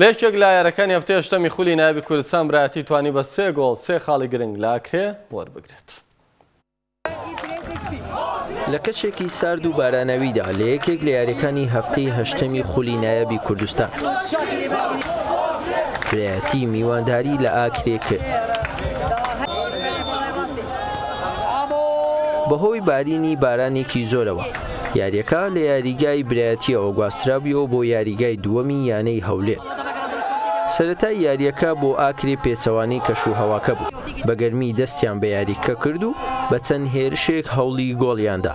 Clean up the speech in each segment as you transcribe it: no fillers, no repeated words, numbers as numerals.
لەیەکێک لە یاریەکانی هەفتەی هەشتەمی خولی نایابی کوردستان برایەتی توانی بە 3 گۆڵ 3 خاڵی گرنگ لە ئاکرێ وەربگرێت. لە کەشێکی سارد و بارانەویدا لە یەکێک لە یاریەکانی هەفتەی هەشتەمی خولی نایابی کوردستان برایەتی میوانداری لە ئاکرێ کرد. بەهۆی بارینی بارانێکی زۆرەوە یاریەکە لە یاریگای برایەتیەوە گواسترابیەوە بۆ یاریگای دووەمی یانەی هەولێر. سەرەتای یاریەکە بۆ ئاکرێ پێچەوانەی کەشوهەواکە بوو. بە گەرمی دەستیان بە یاریکە کرد و بە چەند هێرشێک هەوڵی گۆڵیاندا.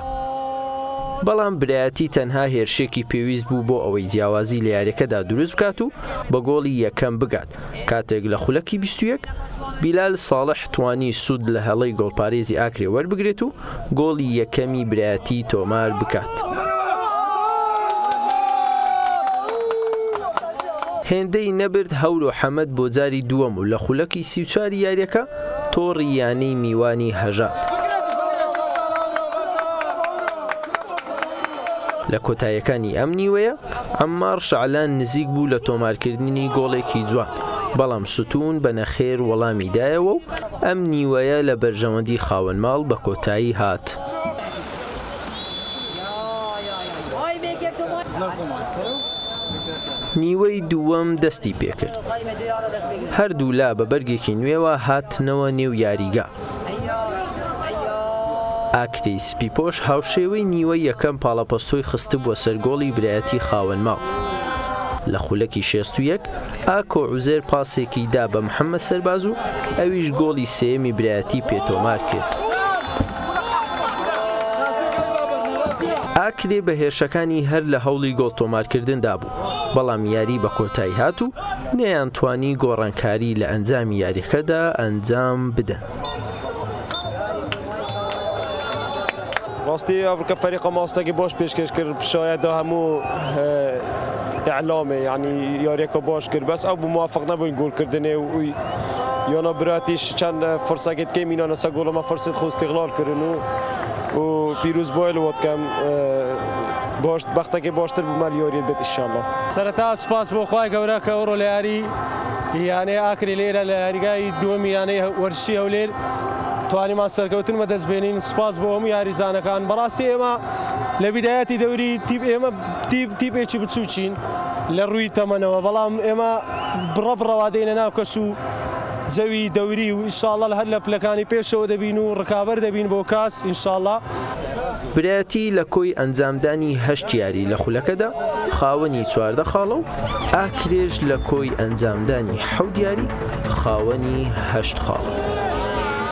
بەڵام برایەتی تەنها هێرشێکی پێویست بوو بۆ ئەوەی جیاوازی لە یاریەکەدا دروست بکات و بە گۆڵی یەکەم بگات. کاتێک لە خولەکی 21 بیلال ساڵح توانی سوود لە هەڵەی گۆڵپارێزی ئاکرێ وەربگرێت و گۆڵی یەکەمی برایەتی تۆمار بکات. هێندەی نەبرد هەور و حەمەد بۆ جاری دووەم و لە خولەکی 34 یاریەکە تۆڕی یانەی میوانی هەژات. لە کۆتاییەکانی ئەم نیوەیە عەمار شەعلان نزیک بوو لە تۆمارکردنی گۆڵێکی جوان، بەڵام ستون بە نەخێر وەڵامی دایەوە و ئەم نیوەیە لە بەرژەوەندی خاوەن ماڵ بە کۆتایی هات. نیوەی دووەم دەستی پێکرد. هەردوو لا بە بەرگێکی نوێوە هاتنەوە نێو یاریگا. ئاکرێی سپیپۆش هاوشێوەی نیوە یەکەم پاڵەپەستۆی خستە بۆ سەرگۆڵی برایەتی خاوەن ماڵ. لە خولەکی 61 ئاکۆ عوزێر پاسێکی دا بە محەممەد سەرباز و ئەویش گۆڵی سێمی برایەتی پێتۆمار کرد. ئاکرێ بە هێرشەکانی هەر لە هەوڵی گۆڵ تۆمارکردندا بوو، بەڵام یاری بە کۆتایی هات و نەیان توانی گۆڕانکاری لە ئەنجامی یاریەکەدا ئەنجام بدەن. ڕاستی ئەوکە فەریقە ماستەکی باش پێشکەش کرد، شایەدا هەموو ئیعلامێ یعنی یاریەکە باش کرد، بەس ئەو موافق نەبووین گۆڵکردنێ و یانا برایەتیش چەند فرسەکێت کەی مینانە سە گۆڵەمە فرسەت خۆ استیغلال کردن و پیرۆز بۆیل وە بکەم باش بەختێکی باشتر بمە یاریت بێت ئینشاءالله. سەرەتا سوپاس بۆ خوای گەورە کە ئەوڕۆ لە یاری یانەی ئاکری لێرە لە یاریگای دووەمی یانەی وەرزشی هەولێر توانیمان سەرکەوتن بەدەستبێنین. سوپاس بۆ هەموو یاریزانەکان. بەڕاستی ئێمە لە بیدایەتی دەوری ئێمە تیپێکی بچووچین لە ڕووی تەمەنەوە، بەڵام ئێمە بڕە دێنە ناو کەش و جەوی دەوری و ئینشاءالله هەر لە پلەکانی پێشەوە دەبین و ڕکابەر دەبین بۆ کاس ئینشاءالله. برایەتی لە کۆی ئەنجامدانی 8 یاری لە خولەکەدا خاوەنی 14 خاڵە و ئاکرێژ لە کۆی ئەنجامدانی 7 یاری خاوەنی 8 خاڵە.